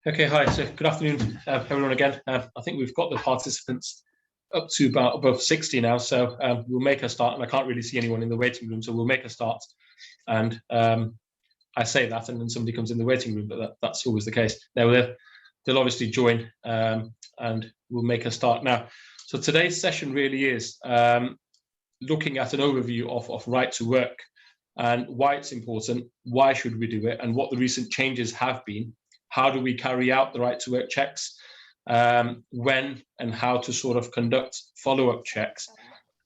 Okay, hi. So good afternoon, everyone again. I think we've got the participants up to about above 60 now, so we'll make a start. And I can't really see anyone in the waiting room, so we'll make a start. And I say that, and then somebody comes in the waiting room, but that's always the case. Now they'll obviously join, and we'll make a start now. So today's session really is looking at an overview of right to work and why it's important, why should we do it, and what the recent changes have been. How do we carry out the right to work checks, when and how to sort of conduct follow-up checks,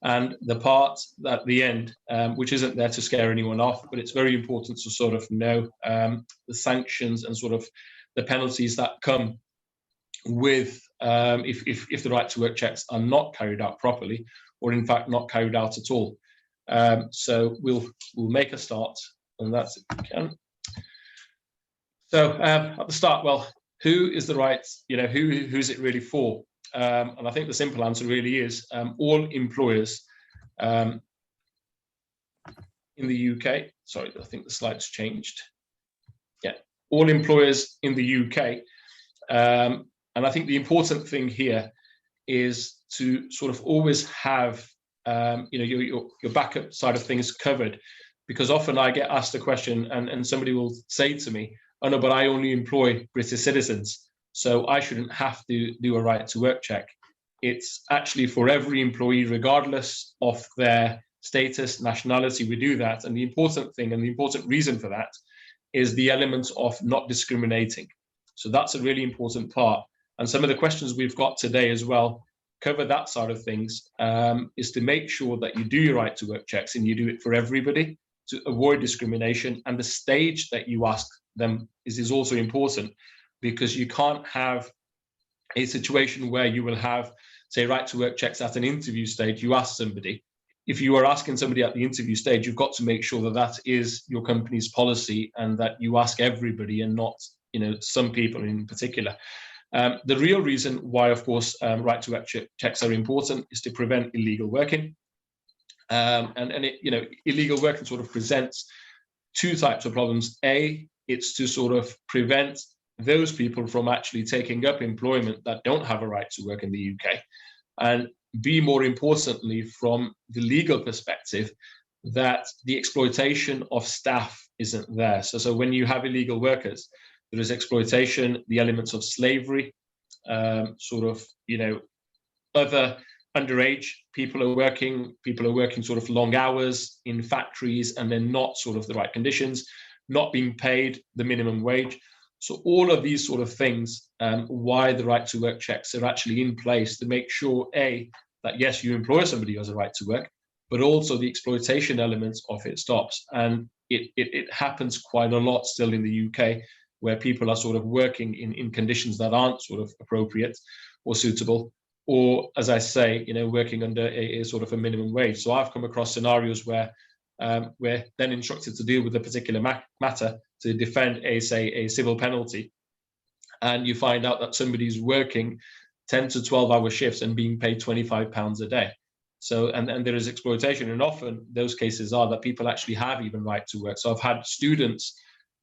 and the part at the end, which isn't there to scare anyone off, but it's very important to sort of know the sanctions and sort of the penalties that come with if the right to work checks are not carried out properly, or in fact not carried out at all. So we'll make a start on that if we can. So at the start, well, who is the right, who's it really for? And I think the simple answer really is all employers in the UK. Sorry, I think the slide's changed. Yeah, all employers in the UK. And I think the important thing here is to sort of always have your backup side of things covered, because often I get asked a question and somebody will say to me, oh no, but I only employ British citizens, so I shouldn't have to do a right to work check. It's actually for every employee, regardless of their status, nationality, we do that. And the important thing and the important reason for that is the element of not discriminating. So that's a really important part. And some of the questions we've got today as well cover that side of things, is to make sure that you do your right to work checks and you do it for everybody to avoid discrimination. And the stage that you ask them is also important, because you can't have a situation where you will have, say, right to work checks at an interview stage. You ask somebody. If you are asking somebody at the interview stage, you've got to make sure that that is your company's policy and that you ask everybody and not, some people in particular. The real reason why, of course, right to work checks are important is to prevent illegal working. Illegal working sort of presents two types of problems. A, it's to sort of prevent those people from actually taking up employment that don't have a right to work in the UK. And B, more importantly, from the legal perspective, that the exploitation of staff isn't there. So when you have illegal workers, there is exploitation, the elements of slavery, other underage people are working sort of long hours in factories and then not sort of the right conditions, not being paid the minimum wage. So all of these sort of things, why the right to work checks are actually in place to make sure, A, that yes, you employ somebody who has a right to work, but also the exploitation elements of it stops. And it happens quite a lot still in the UK, where people are sort of working in conditions that aren't sort of appropriate or suitable, or, as I say, working under a sort of a minimum wage. So I've come across scenarios where we're then instructed to deal with a particular matter to defend a civil penalty, and you find out that somebody's working 10 to 12-hour shifts and being paid £25 a day. So, and there is exploitation, and often those cases are that people actually have even right to work. So I've had students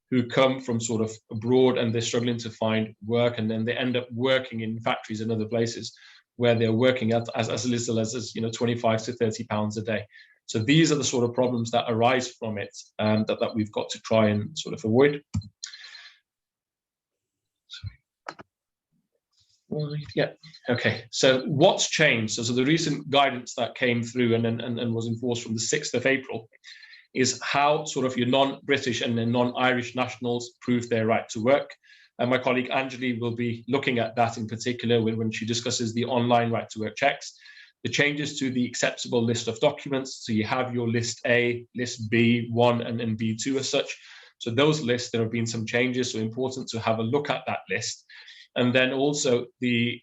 who come from sort of abroad and they're struggling to find work, and then they end up working in factories and other places where they're working at as little as 25 to £30 a day. So these are the sort of problems that arise from it, that we've got to try and sort of avoid. Yeah. Okay. So what's changed? So the recent guidance that came through and was enforced from the 6th of April is how sort of your non-British and non-Irish nationals prove their right to work. And my colleague Anjali will be looking at that in particular when she discusses the online right to work checks. The changes to the acceptable list of documents. So you have your list A, list B, 1 and B2 as such. So those lists, there have been some changes, so important to have a look at that list. And then also the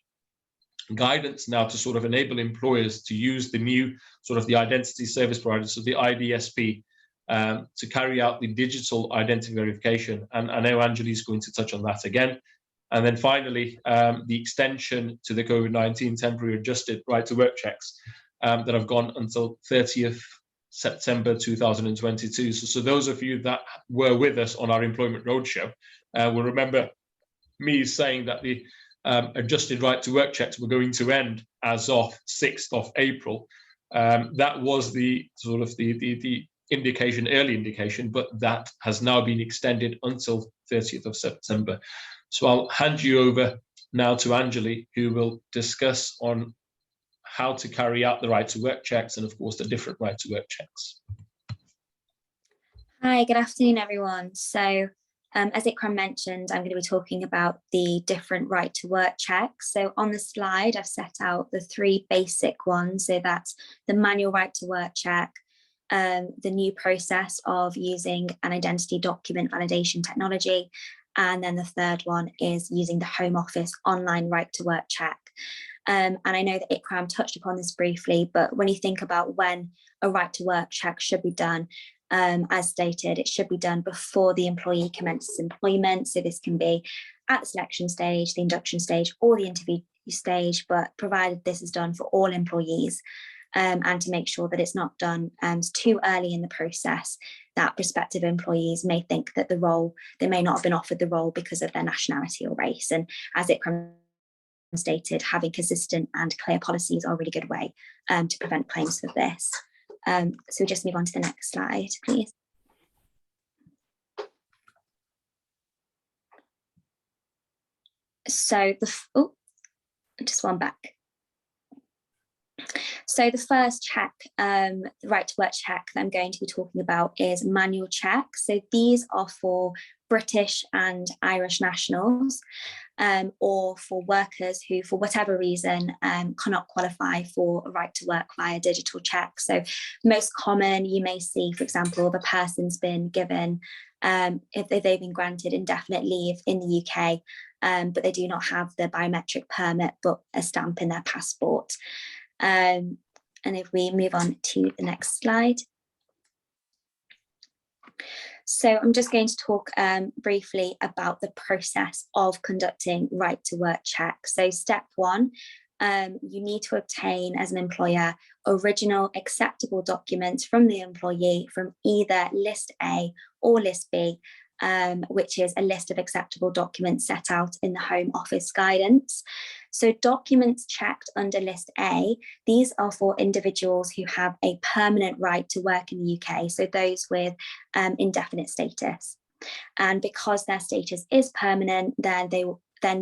guidance now to sort of enable employers to use the new sort of the identity service providers, so the IDSP, to carry out the digital identity verification. And I know Anjali is going to touch on that again. And then finally, the extension to the COVID-19 temporary adjusted right to work checks that have gone until 30th September 2022. So those of you that were with us on our employment roadshow will remember me saying that the adjusted right to work checks were going to end as of 6th of April. That was the sort of the indication, early indication, but that has now been extended until 30th of September. So I'll hand you over now to Anjali, who will discuss on how to carry out the right to work checks and, of course, the different right to work checks. Hi, good afternoon, everyone. So as Ikram mentioned, I'm going to be talking about the different right to work checks. So on the slide, I've set out the three basic ones. So that's the manual right to work check, the new process of using an identity document validation technology, and then the third one is using the Home Office online right to work check. And I know that Ikram touched upon this briefly, but when you think about when a right to work check should be done, as stated, it should be done before the employee commences employment. So this can be at the selection stage, the induction stage, or the interview stage, but provided this is done for all employees, and to make sure that it's not done too early in the process, that prospective employees may think that the role, they may not have been offered the role because of their nationality or race. And as Ikram stated, having consistent and clear policies are a really good way to prevent claims for this. So just move on to the next slide, please. So just one back. So the first check, the right to work check that I'm going to be talking about is manual checks. So these are for British and Irish nationals, or for workers who, for whatever reason, cannot qualify for a right to work via digital check. So most common, you may see, for example, the person's been given, if they've been granted indefinite leave in the UK, but they do not have the biometric permit, but a stamp in their passport. And if we move on to the next slide. So I'm just going to talk briefly about the process of conducting right to work checks. So step one, you need to obtain as an employer original acceptable documents from the employee from either list A or list B, which is a list of acceptable documents set out in the Home Office guidance. So documents checked under list A, these are for individuals who have a permanent right to work in the UK, so those with indefinite status. And because their status is permanent, then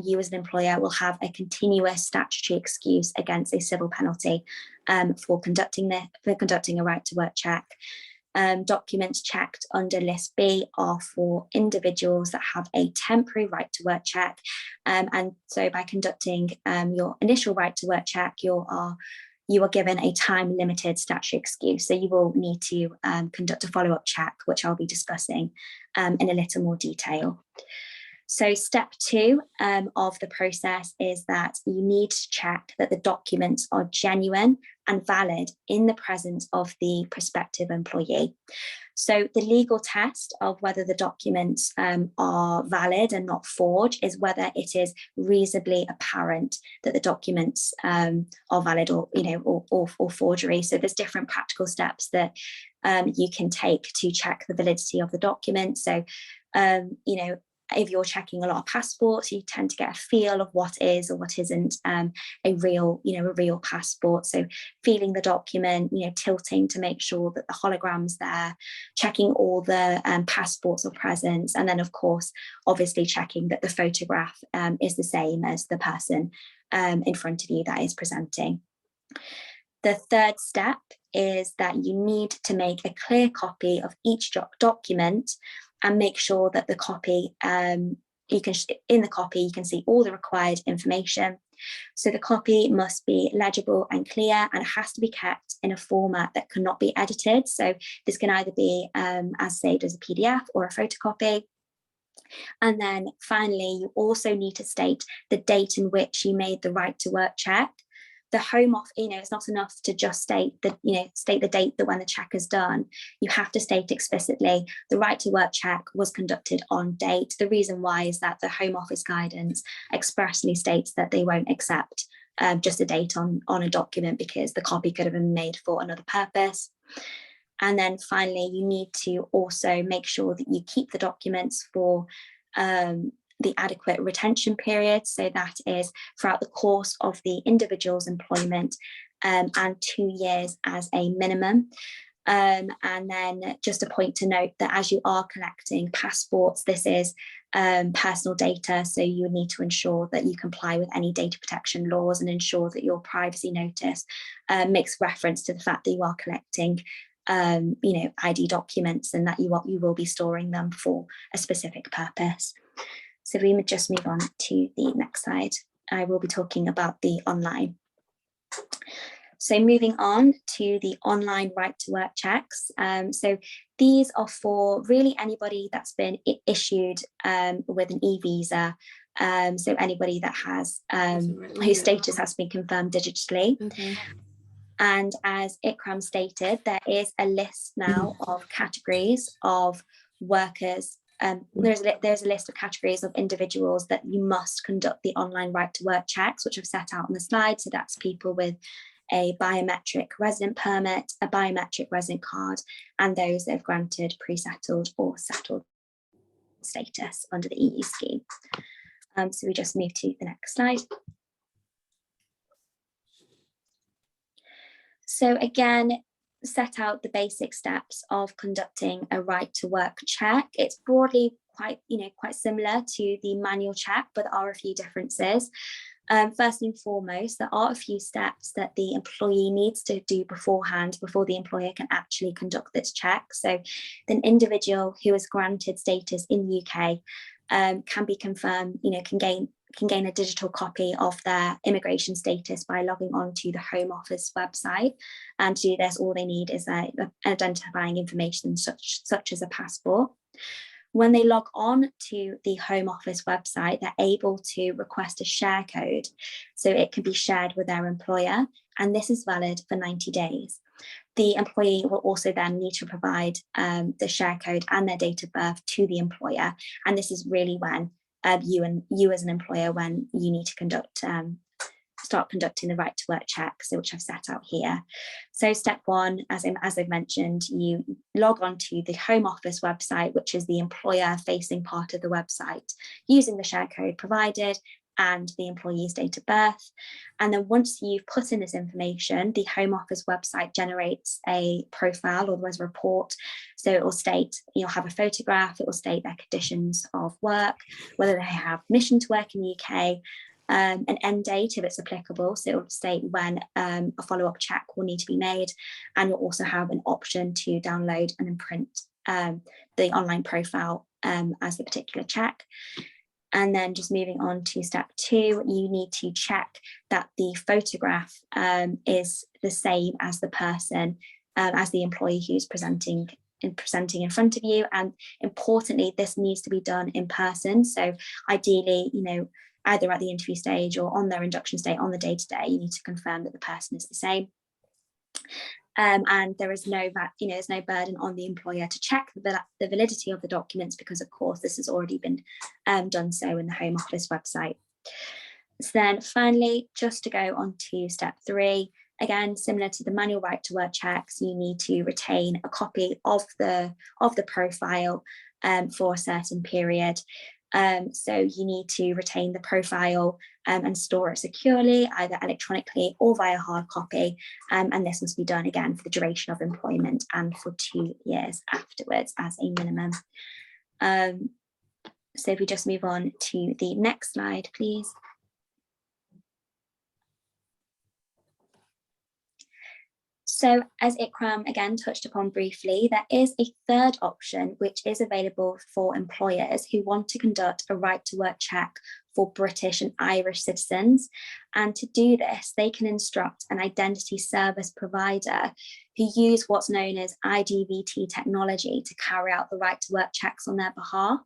you as an employer will have a continuous statutory excuse against a civil penalty for conducting a right to work check. Documents checked under list B are for individuals that have a temporary right to work check. And so by conducting your initial right to work check, you are given a time limited statutory excuse. So you will need to conduct a follow-up check, which I'll be discussing in a little more detail. So step two of the process is that you need to check that the documents are genuine and valid in the presence of the prospective employee. So the legal test of whether the documents are valid and not forged is whether it is reasonably apparent that the documents are valid or forgery. So there's different practical steps that you can take to check the validity of the document. So if you're checking a lot of passports, you tend to get a feel of what is or what isn't a real passport. So feeling the document, tilting to make sure that the hologram's there, checking all the passports are present, and then of course, obviously checking that the photograph is the same as the person in front of you that is presenting. The third step is that you need to make a clear copy of each document and make sure that the copy, in the copy, you can see all the required information. So the copy must be legible and clear, and it has to be kept in a format that cannot be edited. So this can either be as saved as a PDF or a photocopy. And then finally, you also need to state the date in which you made the right to work check. The Home Office, it's not enough to just state the date that when the check is done. You have to state explicitly the right to work check was conducted on date. The reason why is that the Home Office guidance expressly states that they won't accept just a date on a document because the copy could have been made for another purpose. And then finally, you need to also make sure that you keep the documents for the adequate retention period. So that is throughout the course of the individual's employment, and 2 years as a minimum. And then just a point to note that as you are collecting passports, this is personal data, so you need to ensure that you comply with any data protection laws and ensure that your privacy notice makes reference to the fact that you are collecting ID documents, and that you will be storing them for a specific purpose. So we would just move on to the next slide. I will be talking about the online. So moving on to the online right to work checks. So these are for really anybody that's been issued with an e-visa. So anybody that has whose status has been confirmed digitally. And as Ikram stated, there is a list now of categories of workers. There's a list of categories of individuals that you must conduct the online right to work checks, which I've set out on the slide. So that's people with a biometric resident permit, a biometric resident card, and those that have granted pre-settled or settled status under the EU scheme. So we just move to the next slide. So again, set out the basic steps of conducting a right to work check. It's broadly quite similar to the manual check, but there are a few differences. First and foremost, there are a few steps that the employee needs to do beforehand before the employer can actually conduct this check. So an individual who is granted status in the UK can be confirmed, can gain a digital copy of their immigration status by logging on to the Home Office website. And to do this, all they need is identifying information such as a passport. When they log on to the Home Office website, they're able to request a share code, so it can be shared with their employer, and this is valid for 90 days. The employee will also then need to provide the share code and their date of birth to the employer, and this is really when you as an employer, when you need to start conducting the right to work check, so which I've set out here. So step one, as I've mentioned, you log on to the Home Office website, which is the employer facing part of the website, using the share code provided and the employee's date of birth. And then once you've put in this information, the Home Office website generates a profile, or there's a report. So it will state, you'll have a photograph, it will state their conditions of work, whether they have permission to work in the UK, an end date if it's applicable, so it will state when a follow-up check will need to be made, and you'll also have an option to download and imprint the online profile as the particular check. And then just moving on to step two, you need to check that the photograph is the same as the person, as the employee who's presenting in front of you. And importantly, this needs to be done in person. So ideally, either at the interview stage or on their induction stage, on the day-to-day, you need to confirm that the person is the same. And there is there's no burden on the employer to check the validity of the documents, because of course this has already been done so in the Home Office website. So then finally, just to go on to step three, again, similar to the manual right to work checks, you need to retain a copy of the profile for a certain period. So you need to retain the profile and store it securely, either electronically or via hard copy. And this must be done again for the duration of employment and for 2 years afterwards as a minimum. So if we just move on to the next slide, please. So as Ikram again touched upon briefly, there is a third option which is available for employers who want to conduct a right to work check for British and Irish citizens. And to do this, they can instruct an identity service provider who use what's known as IDVT technology to carry out the right to work checks on their behalf.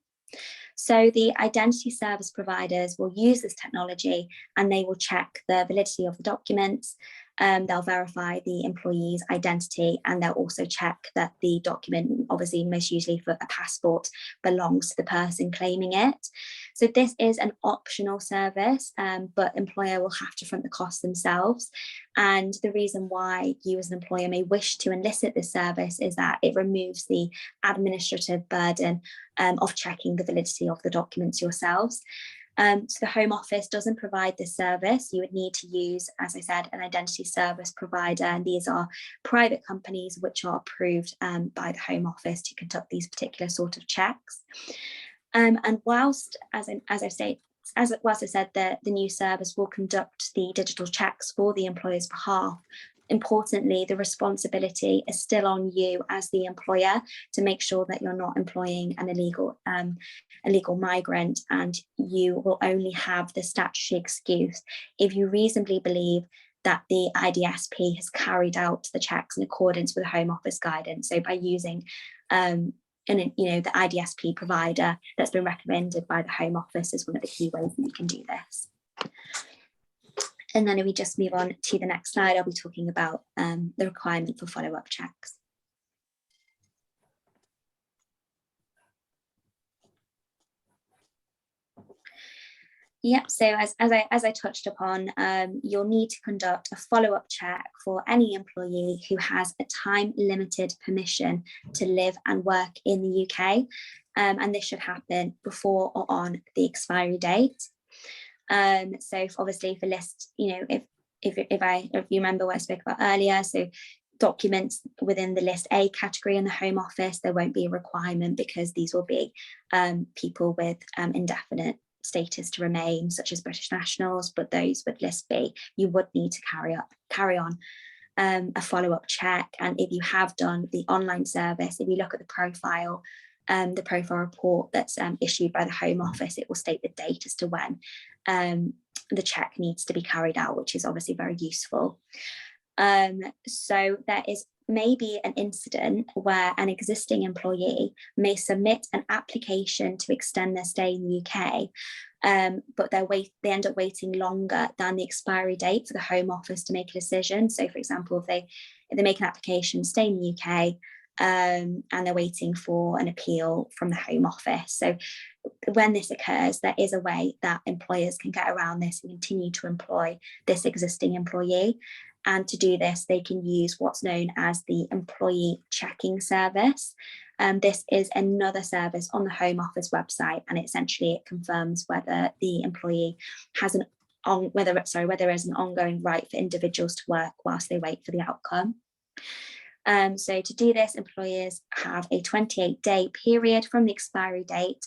So the identity service providers will use this technology, and they will check the validity of the documents. They'll verify the employee's identity, and they'll also check that the document, obviously most usually for a passport, belongs to the person claiming it. So this is an optional service, but employer will have to front the cost themselves. And the reason why you as an employer may wish to elicit this service is that it removes the administrative burden of checking the validity of the documents yourselves. So the Home Office doesn't provide this service. You would need to use, as I said, an identity service provider. And these are private companies which are approved by the Home Office to conduct these particular sort of checks. And whilst, whilst I said that the new service will conduct the digital checks for the employer's behalf, importantly, the responsibility is still on you as the employer to make sure that you're not employing an illegal migrant, and you will only have the statutory excuse if you reasonably believe that the IDSP has carried out the checks in accordance with the Home Office guidance. So by using the IDSP provider that's been recommended by the Home Office is one of the key ways that you can do this. And then if we just move on to the next slide, I'll be talking about the requirement for follow-up checks. Yep, so as I touched upon, you'll need to conduct a follow-up check for any employee who has a time-limited permission to live and work in the UK, and this should happen before or on the expiry date. So obviously for list, if you remember what I spoke about earlier, so documents within the list A category in the Home Office, there won't be a requirement because these will be people with indefinite status to remain, such as British nationals, but those with list B, you would need to carry on a follow-up check. And if you have done the online service, if you look at the profile report that's issued by the Home Office, it will state the date as to when the check needs to be carried out, which is obviously very useful. So there is maybe an incident where an existing employee may submit an application to extend their stay in the UK, but they end up waiting longer than the expiry date for the Home Office to make a decision. So for example, if they make an application, stay in the UK, and they're waiting for an appeal from the Home Office. So when this occurs, there is a way that employers can get around this and continue to employ this existing employee. And to do this, they can use what's known as the employee checking service. This is another service on the Home Office website, and essentially it confirms whether the employee has whether there is an ongoing right for individuals to work whilst they wait for the outcome. So to do this, employers have a 28-day period from the expiry date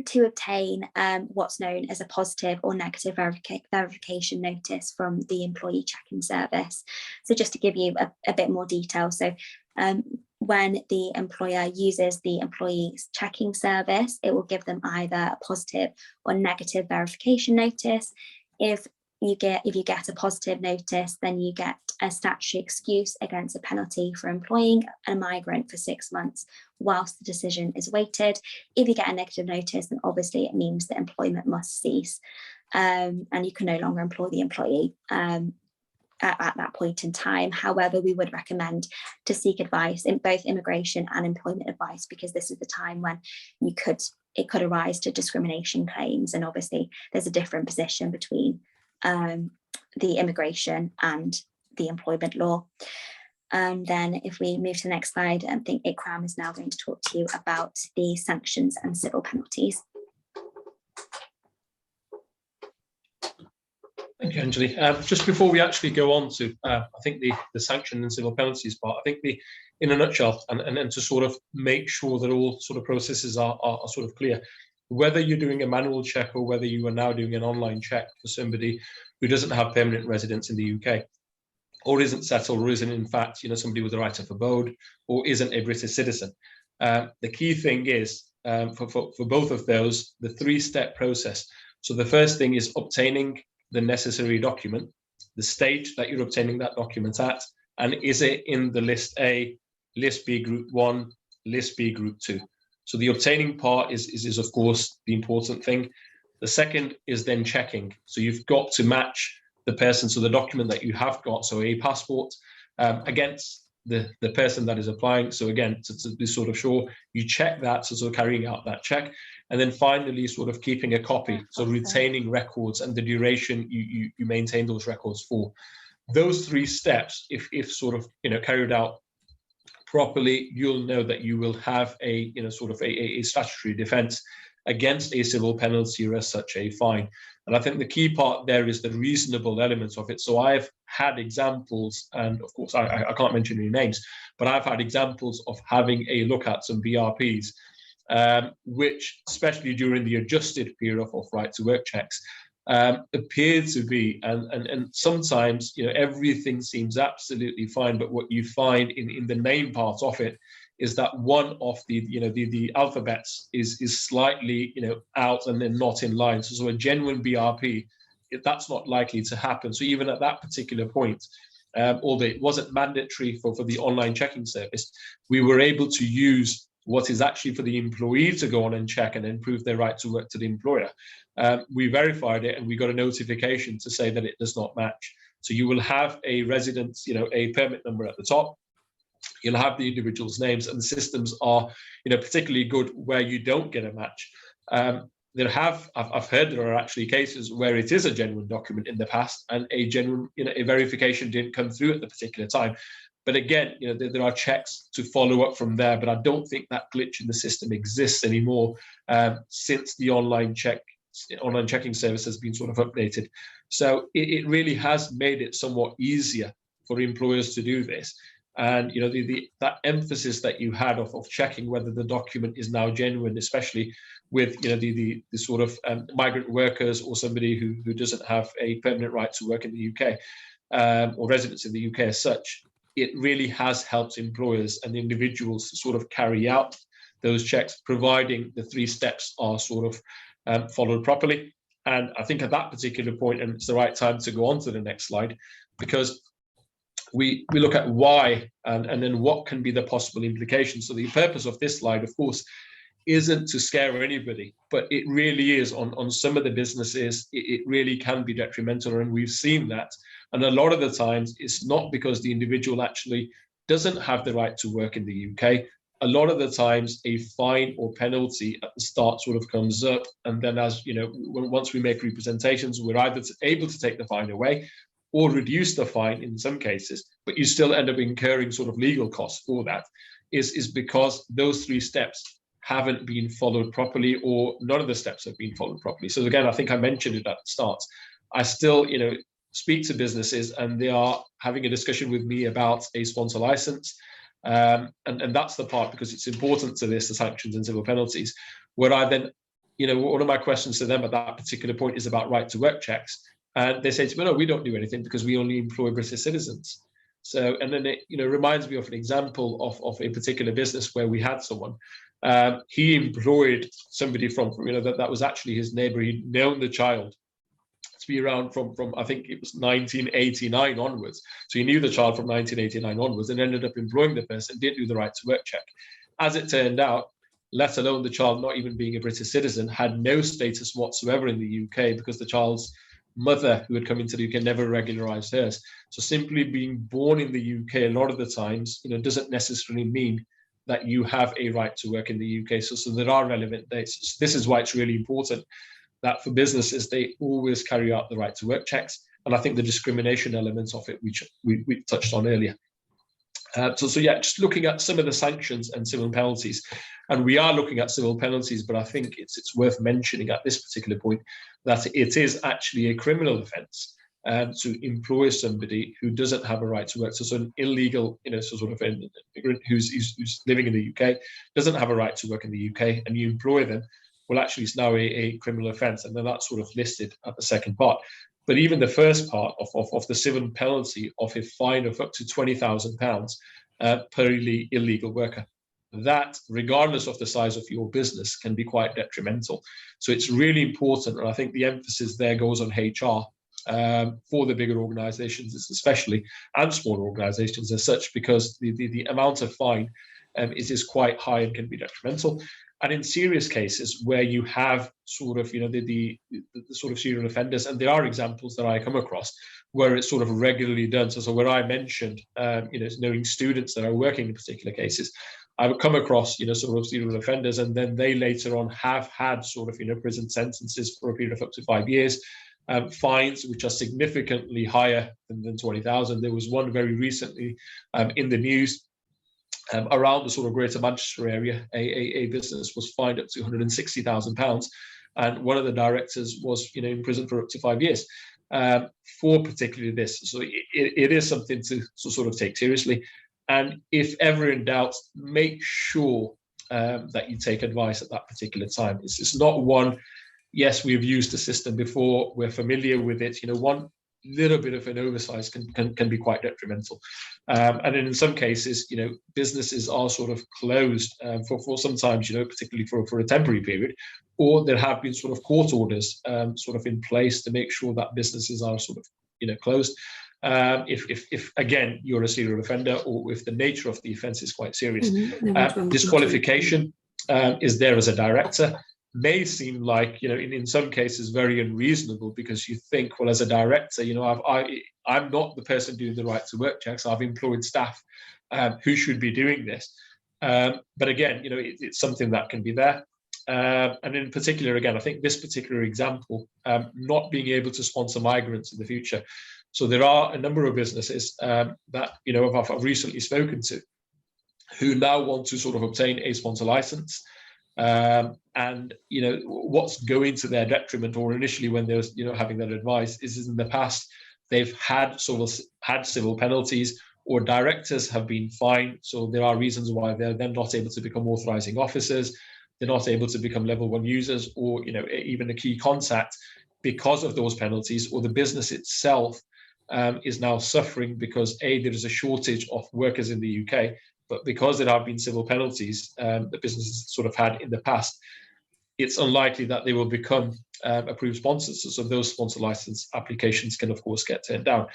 to obtain what's known as a positive or negative verification notice from the employee checking service. So just to give you a bit more detail, so when the employer uses the employee checking service, it will give them either a positive or negative verification notice. If you get a positive notice, then you get a statutory excuse against a penalty for employing a migrant for 6 months whilst the decision is awaited. If you get a negative notice, then obviously it means that employment must cease, and you can no longer employ the employee at that point in time. However, we would recommend to seek advice in both immigration and employment advice, because this is the time when it could arise to discrimination claims, and obviously there's a different position between the immigration and the employment law. Then if we move to the next slide, I think Ikram is now going to talk to you about the sanctions and civil penalties. Thank you, Anjali. Just before we actually go on to, I think the sanction and civil penalties part, I think in a nutshell, and to sort of make sure that all sort of processes are sort of clear, whether you're doing a manual check or whether you are now doing an online check for somebody who doesn't have permanent residence in the UK, or isn't settled, or isn't in fact, somebody with a right of abode, or isn't a British citizen. The key thing is for both of those, the 3-step process. So the first thing is obtaining the necessary document, the stage that you're obtaining that document at, and is it in the list A, list B group 1, list B group 2. So the obtaining part is of course the important thing. The second is then checking. So you've got to match the person, so the document that you have got, so a passport, against the person that is applying. So again, to be sort of sure, you check that, so sort of carrying out that check. And then finally, sort of keeping a copy, so retaining records and the duration you maintain those records for. Those 3 steps, if sort of, carried out properly, you'll know that you will have a, sort of a statutory defense against a civil penalty or as such a fine. And I think the key part there is the reasonable elements of it. So I've had examples, and of course I can't mention any names, but I've had examples of having a look at some BRPs, which, especially during the adjusted period of right to work checks, appear to be, and sometimes, everything seems absolutely fine, but what you find in the name part of it is that one of the alphabets is slightly, out and then not in line. So a genuine BRP, that's not likely to happen. So even at that particular point, although it wasn't mandatory for the online checking service, we were able to use what is actually for the employee to go on and check and then prove their right to work to the employer. We verified it and we got a notification to say that it does not match. So you will have a residence, a permit number at the top. You'll have the individual's names, and the systems are, particularly good where you don't get a match. I've heard there are actually cases where it is a genuine document in the past, and a genuine, a verification didn't come through at the particular time. But again, there are checks to follow up from there. But I don't think that glitch in the system exists anymore since the online checking service has been sort of updated. So it really has made it somewhat easier for employers to do this. And that emphasis that you had of checking whether the document is now genuine, especially with the sort of migrant workers or somebody who doesn't have a permanent right to work in the UK or residence in the UK as such, it really has helped employers and individuals to sort of carry out those checks, providing the 3 steps are sort of followed properly. And I think at that particular point, and it's the right time to go on to the next slide, because we look at why and then what can be the possible implications. So the purpose of this slide, of course, isn't to scare anybody, but it really is on some of the businesses, it really can be detrimental, and we've seen that. And a lot of the times it's not because the individual actually doesn't have the right to work in the UK. A lot of the times a fine or penalty at the start sort of comes up, and then once we make representations, we're either able to take the fine away or reduce the fine in some cases, but you still end up incurring sort of legal costs for that, is because those 3 steps haven't been followed properly, or none of the steps have been followed properly. So again, I think I mentioned it at the start. I still, speak to businesses and they are having a discussion with me about a sponsor license. And that's the part, because it's important to this, the sanctions and civil penalties, where I then, one of my questions to them at that particular point is about right to work checks. And they say to me, no, we don't do anything because we only employ British citizens. So, and then it, reminds me of an example of a particular business where we had someone. He employed somebody from, that was actually his neighbor. He'd known the child to be around from I think it was 1989 onwards. So he knew the child from 1989 onwards and ended up employing the person, didn't do the right to work check. As it turned out, let alone the child not even being a British citizen, had no status whatsoever in the UK because the child's mother, who had come into the UK, never regularized hers. So simply being born in the UK a lot of the times, doesn't necessarily mean that you have a right to work in the UK. So there are relevant dates. This is why it's really important that for businesses, they always carry out the right to work checks. And I think the discrimination elements of it, which we touched on earlier. So yeah, just looking at some of the sanctions and civil penalties. And we are looking at civil penalties, but I think it's worth mentioning at this particular point that it is actually a criminal offence to employ somebody who doesn't have a right to work. So an illegal, sort of an immigrant who's living in the UK, doesn't have a right to work in the UK, and you employ them, well, actually it's now a criminal offence, and then that's sort of listed at the second part. But even the first part of the civil penalty of a fine of up to £20,000 per illegal worker, that, regardless of the size of your business, can be quite detrimental. So it's really important, and I think the emphasis there goes on HR for the bigger organisations especially, and smaller organisations as such, because the amount of fine is quite high and can be detrimental. And in serious cases where you have sort of, the sort of serial offenders, and there are examples that I come across where it's sort of regularly done. So where I mentioned, knowing students that are working in particular cases, I would come across, sort of serial offenders, and then they later on have had sort of, prison sentences for a period of up to 5 years, fines which are significantly higher than 20,000. There was one very recently in the news. Around the sort of Greater Manchester area, a business was fined up to £160,000, and one of the directors was, in prison for up to 5 years for particularly this. So it is something to sort of take seriously. And if ever in doubt, make sure that you take advice at that particular time. It's not one. Yes, we've used the system before. We're familiar with it. One little bit of an oversight can be quite detrimental. And then in some cases, businesses are sort of closed for sometimes, particularly for a temporary period, or there have been sort of court orders sort of in place to make sure that businesses are sort of, closed. If again, you're a serial offender, or if the nature of the offence is quite serious. Disqualification is there as a director. May seem like, in some cases, very unreasonable, because you think, well, as a director, I'm not the person doing the right to work checks. I've employed staff who should be doing this. But again, it's something that can be there. And in particular, again, I think this particular example, not being able to sponsor migrants in the future. So there are a number of businesses that, I've recently spoken to, who now want to sort of obtain a sponsor license. And what's going to their detriment, or initially when they're having that advice, is in the past they've had civil penalties, or directors have been fined. So there are reasons why they're then not able to become authorizing officers. They're not able to become level 1 users, or even a key contact, because of those penalties. Or the business itself is now suffering because there is a shortage of workers in the UK. But because there have been civil penalties that businesses sort of had in the past, it's unlikely that they will become approved sponsors. So those sponsor license applications can, of course, get turned down.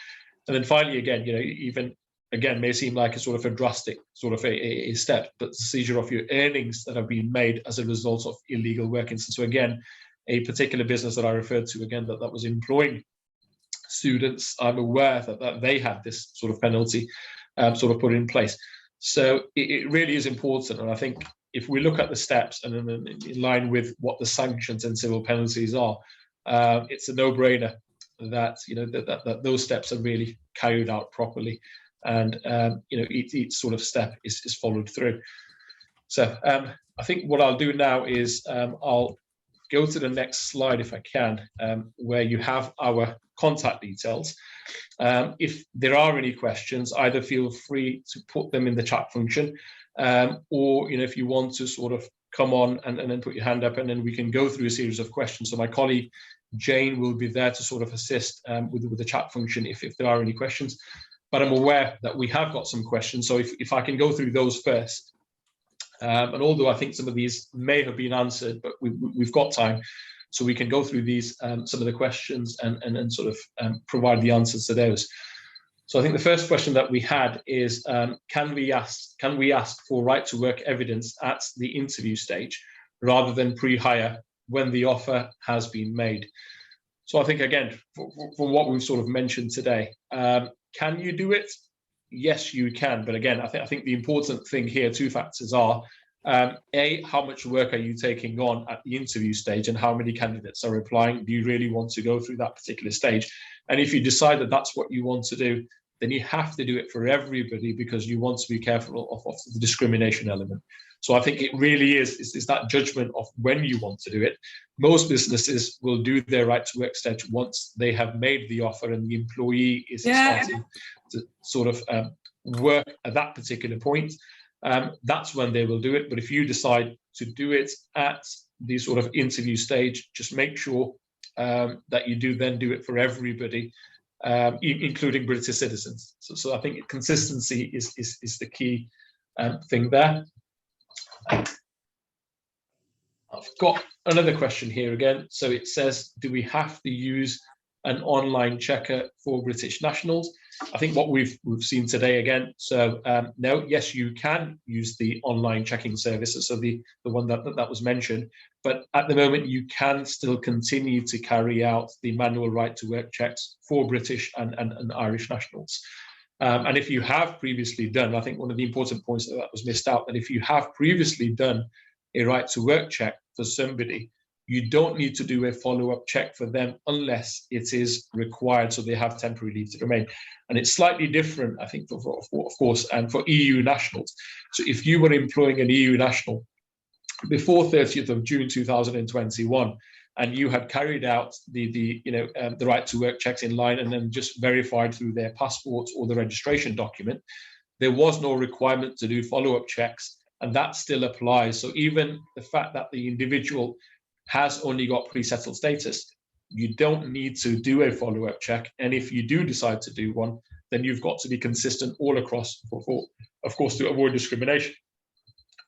And then finally, again, even again, may seem like a sort of a drastic sort of a step, but seizure of your earnings that have been made as a result of illegal working. So again, a particular business that I referred to, again, that was employing students, I'm aware that they had this sort of penalty sort of put in place. So it really is important. And I think if we look at the steps, and in line with what the sanctions and civil penalties are, it's a no-brainer that that those steps are really carried out properly, and each sort of step is followed through. So I think what I'll do now is I'll go to the next slide if I can, where you have our contact details. If there are any questions, either feel free to put them in the chat function, or if you want to sort of come on and then put your hand up, and then we can go through a series of questions. So my colleague Jane will be there to sort of assist with the chat function if there are any questions. But I'm aware that we have got some questions, so if I can go through those first. And although I think some of these may have been answered, but we've got time, so we can go through these, some of the questions, and sort of provide the answers to those. So I think the first question that we had is, can we ask for right to work evidence at the interview stage rather than pre-hire when the offer has been made? So I think, again, from what we've sort of mentioned today, can you do it? Yes, you can. But again, I think the important thing here, two factors are, how much work are you taking on at the interview stage, and how many candidates are applying? Do you really want to go through that particular stage? And if you decide that that's what you want to do, then you have to do it for everybody, because you want to be careful of the discrimination element. So I think it really is that judgment of when you want to do it. Most businesses will do their right to work stage once they have made the offer and the employee is starting to sort of work at that particular point. That's when they will do it. But if you decide to do it at the sort of interview stage, just make sure that you do it for everybody, including British citizens. So I think consistency is the key thing there. I've got another question here again. So it says, do we have to use an online checker for British nationals. I think what we've seen today again, so no, yes, you can use the online checking services, so the one that was mentioned, but at the moment you can still continue to carry out the manual right to work checks for British and Irish nationals. And if you have previously done, I think one of the important points that was missed out, that if you have previously done a right to work check for somebody, you don't need to do a follow-up check for them unless it is required, so they have temporary leave to remain. And it's slightly different, I think, of course, and for EU nationals. So if you were employing an EU national before 30th of June 2021, and you had carried out the right to work checks in line and then just verified through their passports or the registration document, there was no requirement to do follow-up checks, and that still applies. So even the fact that the individual has only got pre-settled status, you don't need to do a follow-up check. And if you do decide to do one, then you've got to be consistent all across, of course, to avoid discrimination.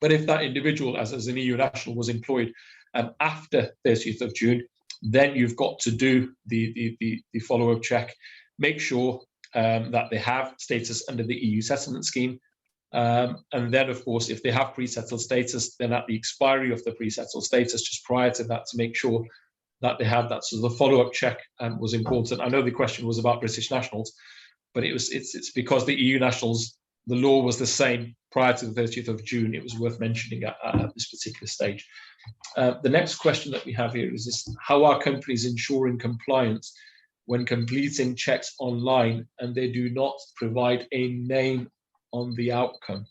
But if that individual, as an EU national, was employed after 30th of June, then you've got to do the follow-up check. Make sure that they have status under the EU settlement scheme. And then, of course, if they have pre-settled status, then at the expiry of the pre-settled status, just prior to that, to make sure that they have that. So the follow-up check was important. I know the question was about British nationals, but it's because the EU nationals, the law was the same prior to the 30th of June. It was worth mentioning at this particular stage. The next question that we have here is this: how are companies ensuring compliance when completing checks online and they do not provide a name on the outcome?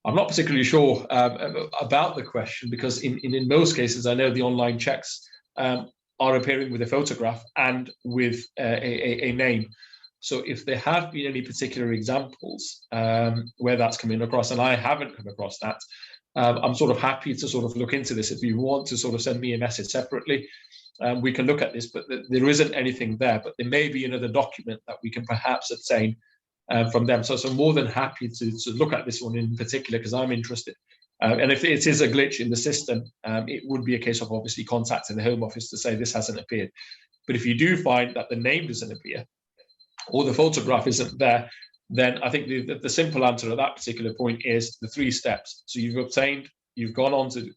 I'm not particularly sure about the question, because in most cases, I know the online checks are appearing with a photograph and with a name. So if there have been any particular examples where that's coming across, and I haven't come across that, I'm sort of happy to sort of look into this. If you want to sort of send me a message separately, we can look at this, but there isn't anything there. But there may be another document that we can perhaps obtain from them. So I'm more than happy to look at this one in particular, because I'm interested. And if it is a glitch in the system, it would be a case of obviously contacting the Home Office to say this hasn't appeared. But if you do find that the name doesn't appear or the photograph isn't there, then I think the simple answer at that particular point is the 3 steps. So you've obtained, you've gone on to,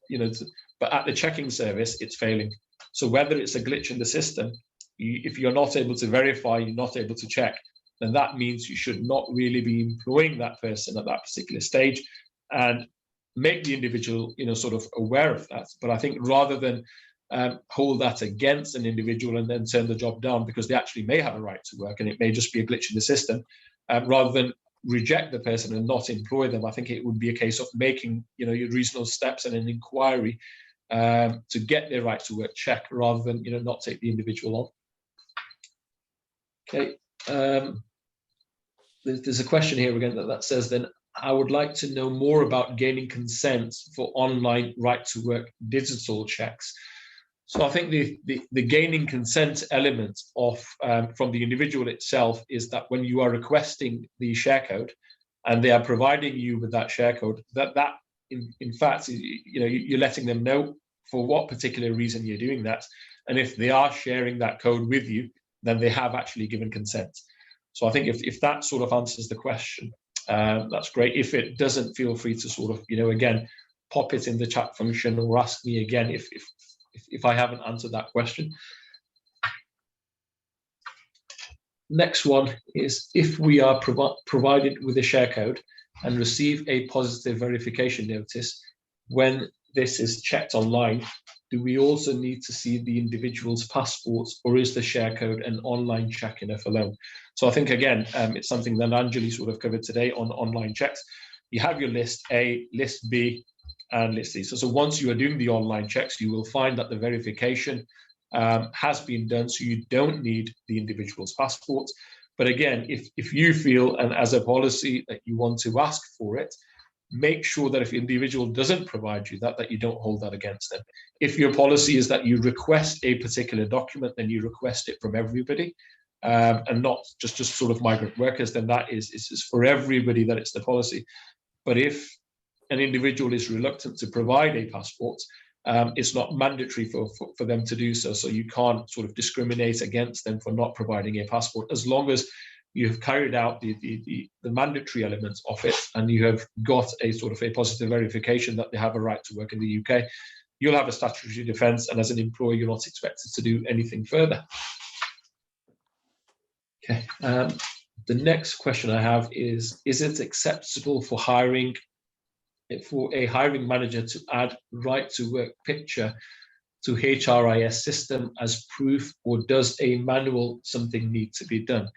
but at the checking service, it's failing. So whether it's a glitch in the system, if you're not able to verify, you're not able to check, then that means you should not really be employing that person at that particular stage, and make the individual, sort of aware of that. But I think rather than hold that against an individual and then turn the job down because they actually may have a right to work and it may just be a glitch in the system, rather than reject the person and not employ them, I think it would be a case of making, your reasonable steps and an inquiry to get their right to work checked, rather than, not take the individual on. Okay. There's a question here again that says, then, I would like to know more about gaining consent for online right to work digital checks. So I think the gaining consent element of from the individual itself is that when you are requesting the share code and they are providing you with that share code, that in fact, you're letting them know for what particular reason you're doing that. And if they are sharing that code with you, then they have actually given consent. So I think if that sort of answers the question, that's great. If it doesn't, feel free to sort of, again, pop it in the chat function or ask me again if I haven't answered that question. Next one is, if we are provided with a share code and receive a positive verification notice, when this is checked online, do we also need to see the individual's passports, or is the share code an online check enough alone? So I think, again, it's something that Anjali sort of covered today on online checks. You have your list A, list B, and list C. So once you are doing the online checks, you will find that the verification has been done, so you don't need the individual's passports. But again, if you feel, and as a policy, that you want to ask for it, make sure that if the individual doesn't provide you that you don't hold that against them. If your policy is that you request a particular document, then you request it from everybody, and not just sort of migrant workers, then that is for everybody, that it's the policy. But if an individual is reluctant to provide a passport, It's not mandatory for them to do so. So you can't sort of discriminate against them for not providing a passport, as long as you have carried out the mandatory elements of it, and you have got a sort of a positive verification that they have a right to work in the UK. You'll have a statutory defence, and as an employer, you're not expected to do anything further. Okay. The next question I have is it acceptable for a hiring manager to add right to work picture to HRIS system as proof, or does a manual something need to be done?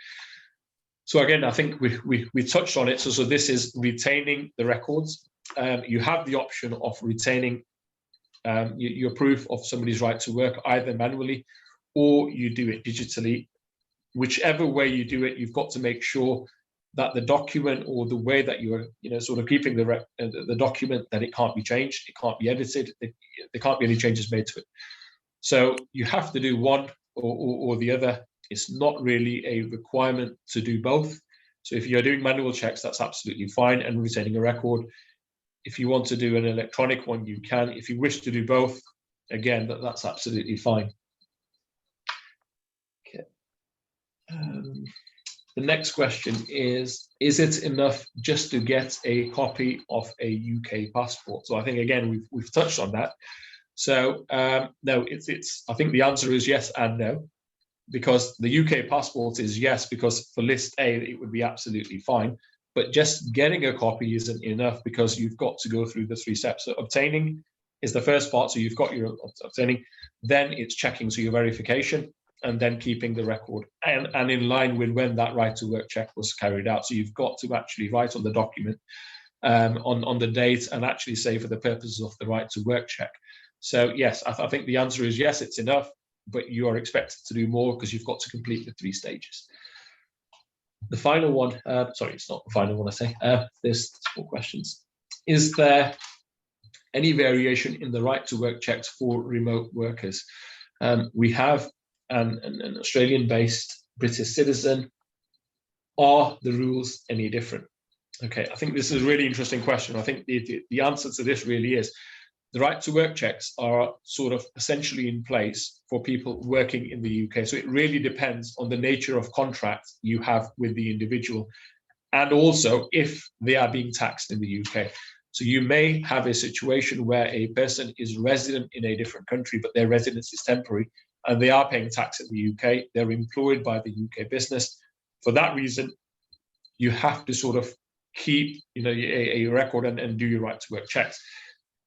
So again, I think we touched on it. So this is retaining the records. You have the option of retaining your proof of somebody's right to work either manually or you do it digitally. Whichever way you do it, you've got to make sure that the document, or the way that you're sort of keeping the document, that it can't be changed, it can't be edited, there can't be any changes made to it. So you have to do one or the other. It's not really a requirement to do both. So if you're doing manual checks, that's absolutely fine, and retaining a record. If you want to do an electronic one, you can. If you wish to do both, again, that's absolutely fine. Okay. The next question is it enough just to get a copy of a UK passport? So I think, again, we've touched on that. So no, I think the answer is yes and no, because the UK passport is yes, because for list A, it would be absolutely fine. But just getting a copy isn't enough, because you've got to go through the 3 steps. So obtaining is the first part. So you've got your obtaining, then it's checking, so your verification, and then keeping the record, and in line with when that right to work check was carried out. So you've got to actually write on the document on the date, and actually say for the purposes of the right to work check. So yes, I think the answer is yes, it's enough, but you are expected to do more, because you've got to complete the 3 stages. The final one, sorry, it's not the final one, I say, there's 4 questions. Is there any variation in the right to work checks for remote workers? We have an Australian-based British citizen. Are the rules any different? Okay, I think this is a really interesting question. I think the answer to this really is the right to work checks are sort of essentially in place for people working in the UK. So it really depends on the nature of contract you have with the individual, and also if they are being taxed in the UK. So you may have a situation where a person is resident in a different country, but their residence is temporary, and they are paying tax in the UK. They're employed by the UK business. For that reason, you have to sort of keep a record and do your right to work checks.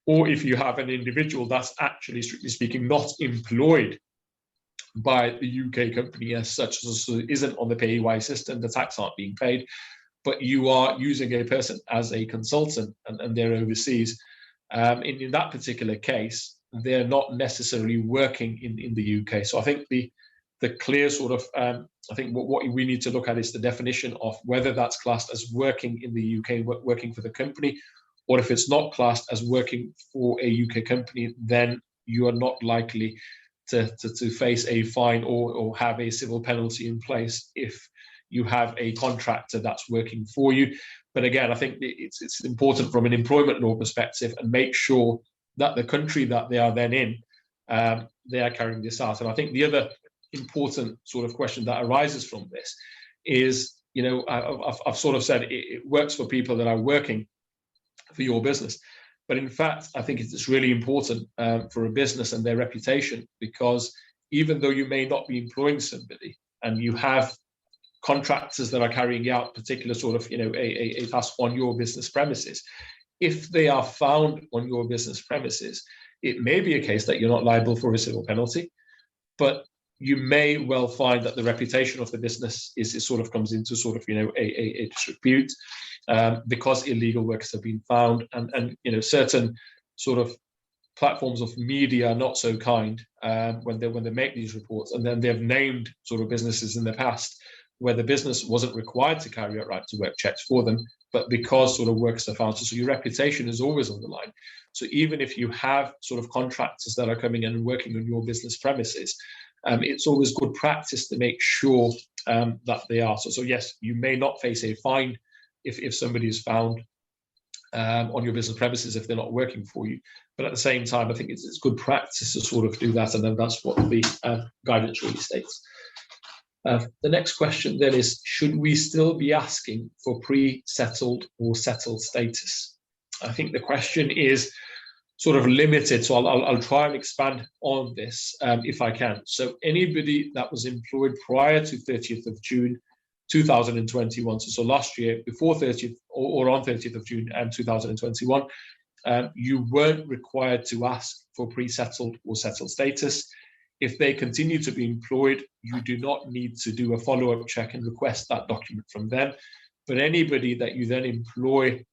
Or if you have an individual that's actually, strictly speaking, not employed by the UK company as such, so isn't on the PAYE system, the tax aren't being paid, but you are using a person as a consultant and they're overseas, in that particular case, they're not necessarily working in the UK. So I think the clear sort of, I think what we need to look at is the definition of whether that's classed as working in the UK, working for the company, or if it's not classed as working for a UK company, then you are not likely to face a fine or have a civil penalty in place if you have a contractor that's working for you. But again, I think it's important from an employment law perspective, and make sure that the country that they are then in, they are carrying this out. And I think the other important sort of question that arises from this is, I've sort of said it works for people that are working for your business. But in fact, I think it's really important for a business and their reputation, because even though you may not be employing somebody and you have contractors that are carrying out particular sort of, a task on your business premises, if they are found on your business premises, it may be a case that you're not liable for a civil penalty, but you may well find that the reputation of the business is sort of comes into sort of, a disrepute, because illegal workers have been found, and certain sort of platforms of media are not so kind when they make these reports, and then they've named sort of businesses in the past where the business wasn't required to carry out right to work checks for them, but because sort of workers are found. So your reputation is always on the line. So even if you have sort of contractors that are coming in and working on your business premises, it's always good practice to make sure that they are. So yes, you may not face a fine if somebody is found, on your business premises if they're not working for you. But at the same time, I think it's good practice to sort of do that, and then that's what the guidance really states. The next question then is, should we still be asking for pre-settled or settled status? I think the question is sort of limited, so I'll try and expand on this if I can. So anybody that was employed prior to 30th of June 2021, so last year, before 30th or on 30th of June 2021, you weren't required to ask for pre-settled or settled status. If they continue to be employed, you do not need to do a follow-up check and request that document from them. But anybody that you then employ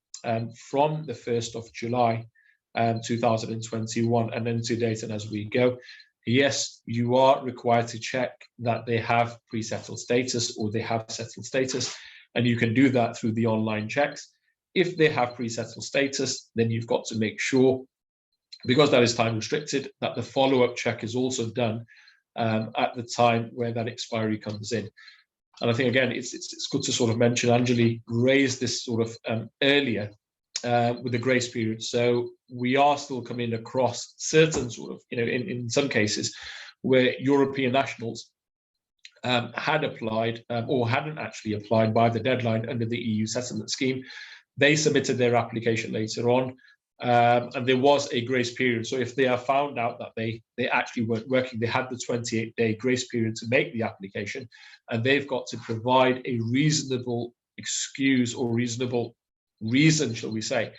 from the 1st of July 2021 and then to date and as we go, yes, you are required to check that they have pre-settled status or they have settled status, and you can do that through the online checks. If they have pre-settled status, then you've got to make sure, because that is time restricted, that the follow-up check is also done at the time where that expiry comes in. And I think, again, it's good to sort of mention, Anjali raised this sort of earlier with the grace period. So we are still coming across certain sort of, in some cases where European nationals had applied or hadn't actually applied by the deadline under the EU settlement scheme. They submitted their application later on, and there was a grace period. So if they are found out that they actually weren't working, they had the 28-day grace period to make the application, and they've got to provide a reasonable excuse or reasonable reason, shall we say,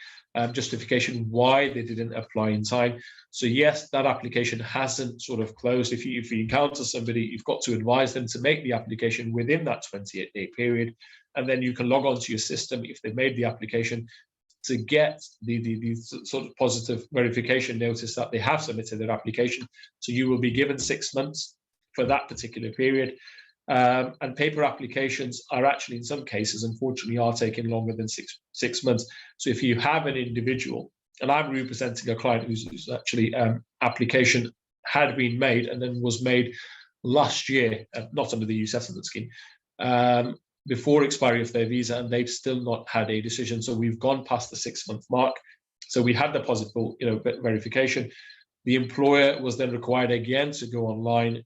justification why they didn't apply in time. So yes, that application hasn't sort of closed. If you encounter somebody, you've got to advise them to make the application within that 28-day period, and then you can log on to your system if they've made the application to get the sort of positive verification notice that they have submitted their application. So you will be given 6 months for that particular period. And paper applications are actually, in some cases, unfortunately, are taking longer than six months. So if you have an individual, and I'm representing a client whose actually application had been made and then was made last year, not under the EU settlement scheme, before expiry of their visa, and they've still not had a decision. So we've gone past the 6-month mark. So we had the positive, verification. The employer was then required again to go online,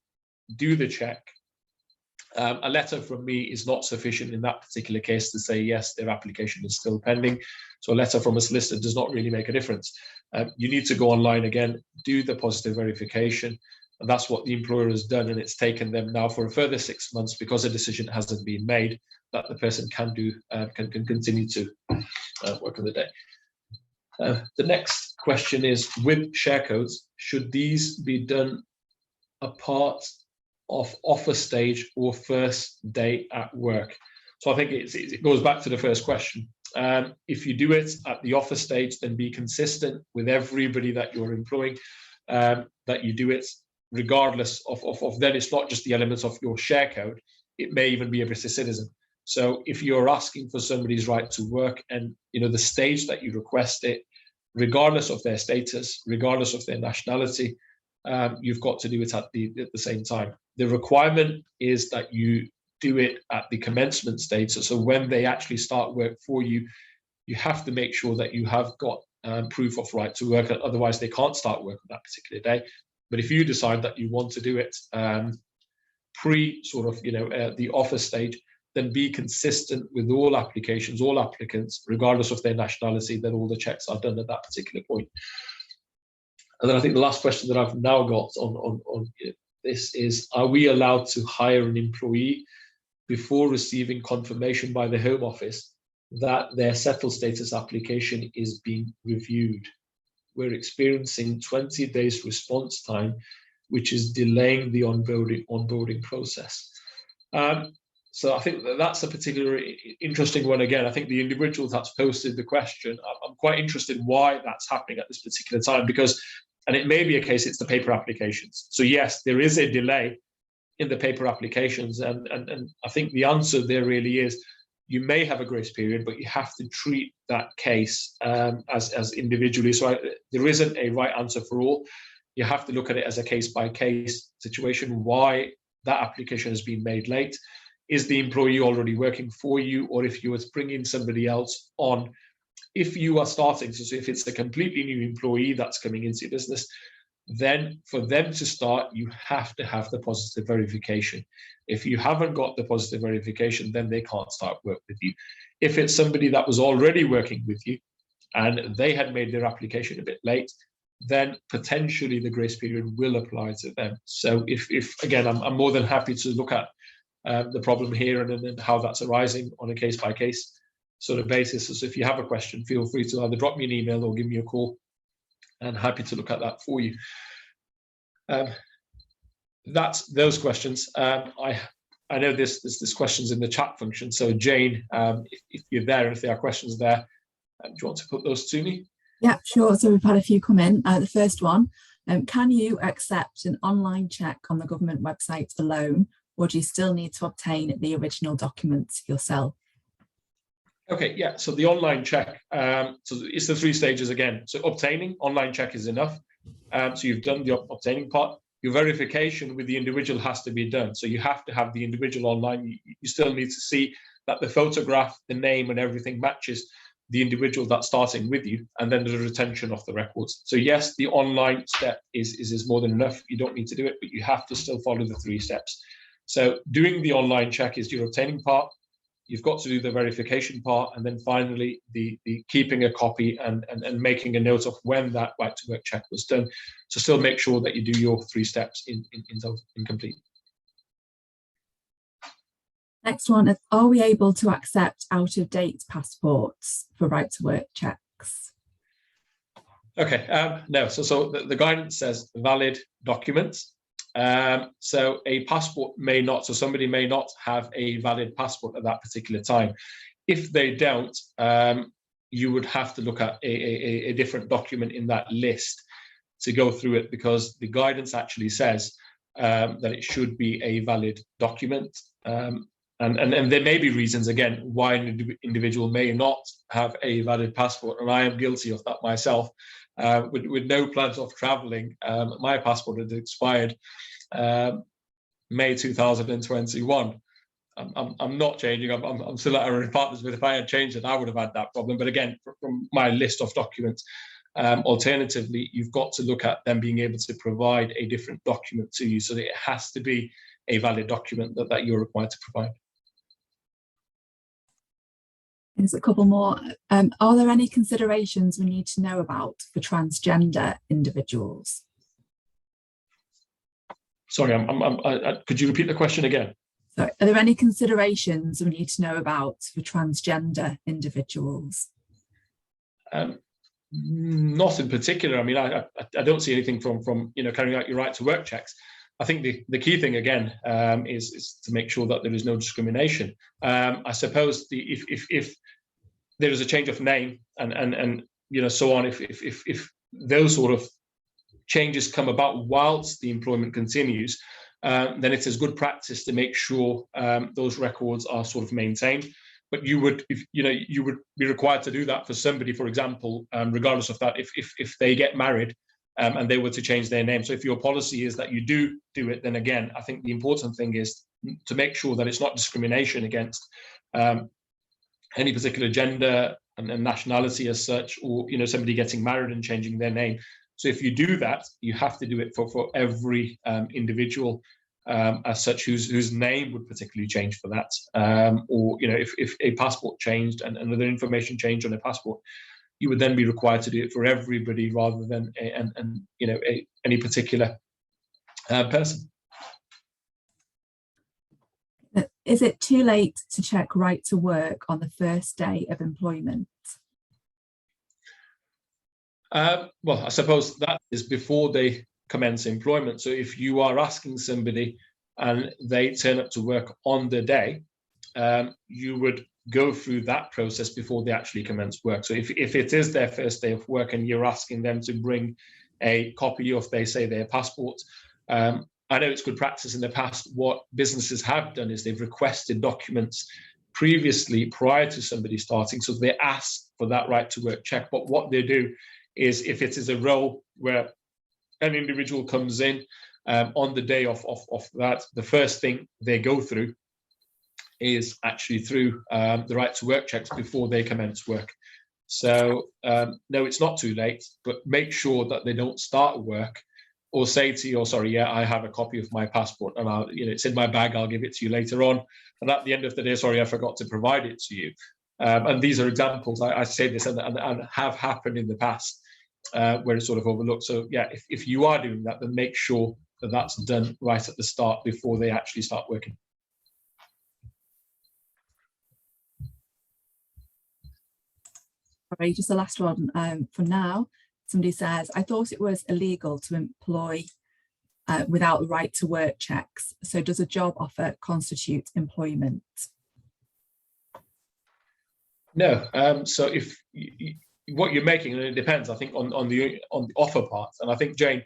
do the check. A letter from me is not sufficient in that particular case to say, yes, their application is still pending. So a letter from a solicitor does not really make a difference. You need to go online again, do the positive verification. And that's what the employer has done. And it's taken them now for a further 6 months, because a decision hasn't been made, that the person can continue to work on the day. The next question is, with share codes, should these be done apart of offer stage or first day at work? So I think it goes back to the first question. If you do it at the offer stage, then be consistent with everybody that you're employing, that you do it regardless of then it's not just the elements of your share code, it may even be a British citizen. So if you're asking for somebody's right to work, and the stage that you request it, regardless of their status, regardless of their nationality, you've got to do it at the same time. The requirement is that you do it at the commencement stage. So when they actually start work for you, you have to make sure that you have got proof of right to work. Otherwise, they can't start work on that particular day. But if you decide that you want to do it pre sort of, the offer stage, then be consistent with all applications, all applicants, regardless of their nationality, that all the checks are done at that particular point. And then I think the last question that I've now got on this is, are we allowed to hire an employee before receiving confirmation by the Home Office that their settled status application is being reviewed? We're experiencing 20 days response time, which is delaying the onboarding process. So I think that's a particularly interesting one. Again, I think the individual that's posted the question, I'm quite interested why that's happening at this particular time, because, and it may be a case it's the paper applications. So yes, there is a delay in the paper applications. And I think the answer there really is, you may have a grace period, but you have to treat that case as individually. So there isn't a right answer for all. You have to look at it as a case-by-case situation, why that application has been made late. Is the employee already working for you? Or if you were to bring in somebody else on, if you are starting, so if it's a completely new employee that's coming into your business, then for them to start, you have to have the positive verification. If you haven't got the positive verification, then they can't start work with you. If it's somebody that was already working with you and they had made their application a bit late, then potentially the grace period will apply to them. So if again, I'm more than happy to look at the problem here and then how that's arising on a case-by-case sort of basis. So if you have a question, feel free to either drop me an email or give me a call, and happy to look at that for you. That's those questions. I know there's questions in the chat function. So Jane, if you're there, if there are questions there, do you want to put those to me? Yeah, sure. So we've had a few come in. The first one, can you accept an online check on the government website alone, or do you still need to obtain the original documents yourself? Okay, yeah, so the online check, so it's the 3 stages again. So obtaining, online check is enough. So you've done the obtaining part. Your verification with the individual has to be done. So you have to have the individual online. You still need to see that the photograph, the name and everything matches the individual that's starting with you, and then the retention of the records. So yes, the online step is more than enough. You don't need to do it, but you have to still follow the 3 steps. So doing the online check is your obtaining part. You've got to do the verification part, and then finally the keeping a copy and making a note of when that right to work check was done. So still make sure that you do your 3 steps in complete. Next one is, are we able to accept out-of-date passports for right to work checks? Okay, no, so the guidance says valid documents. So a passport may not, so somebody may not have a valid passport at that particular time. If they don't, you would have to look at a different document in that list to go through it, because the guidance actually says that it should be a valid document. And there may be reasons, again, why an individual may not have a valid passport, and I am guilty of that myself. With no plans of traveling, my passport had expired May 2021. I'm not changing. I'm still at our partners, but if I had changed it, I would have had that problem. But again, from my list of documents, alternatively, you've got to look at them being able to provide a different document to you, so that it has to be a valid document that you're required to provide. There's a couple more. Are there any considerations we need to know about for transgender individuals? Sorry, could you repeat the question again? So, are there any considerations we need to know about for transgender individuals? Not in particular. I mean, I don't see anything from carrying out your right to work checks. I think the key thing again is to make sure that there is no discrimination. I suppose if there is a change of name and so on, if those sort of changes come about whilst the employment continues, then it is good practice to make sure those records are sort of maintained. But you would be required to do that for somebody, for example, regardless of that, if they get married. And they were to change their name. So if your policy is that you do it, then again, I think the important thing is to make sure that it's not discrimination against any particular gender and nationality as such, or somebody getting married and changing their name. So if you do that, you have to do it for every individual as such whose name would particularly change for that, or if a passport changed and other information changed on a passport, you would then be required to do it for everybody rather than any particular person. Is it too late to check right to work on the first day of employment? Well, I suppose that is before they commence employment. So if you are asking somebody and they turn up to work on the day, you would go through that process before they actually commence work. So if it is their first day of work and you're asking them to bring a copy of, they say, their passport, I know it's good practice in the past. What businesses have done is they've requested documents previously prior to somebody starting, so they ask for that right to work check. But what they do is, if it is a role where an individual comes in on the day of that, the first thing they go through is actually through the right to work checks before they commence work. So no, it's not too late, but make sure that they don't start work or say to you, oh, sorry, yeah, I have a copy of my passport and it's in my bag, I'll give it to you later on. And at the end of the day, sorry, I forgot to provide it to you. And these are examples, I say this and have happened in the past where it's sort of overlooked. So yeah, if you are doing that, then make sure that that's done right at the start before they actually start working. Sorry, just the last one for now. Somebody says, I thought it was illegal to employ without the right to work checks. So does a job offer constitute employment? No. So if what you're making, and it depends, I think, on the offer part. And I think, Jane,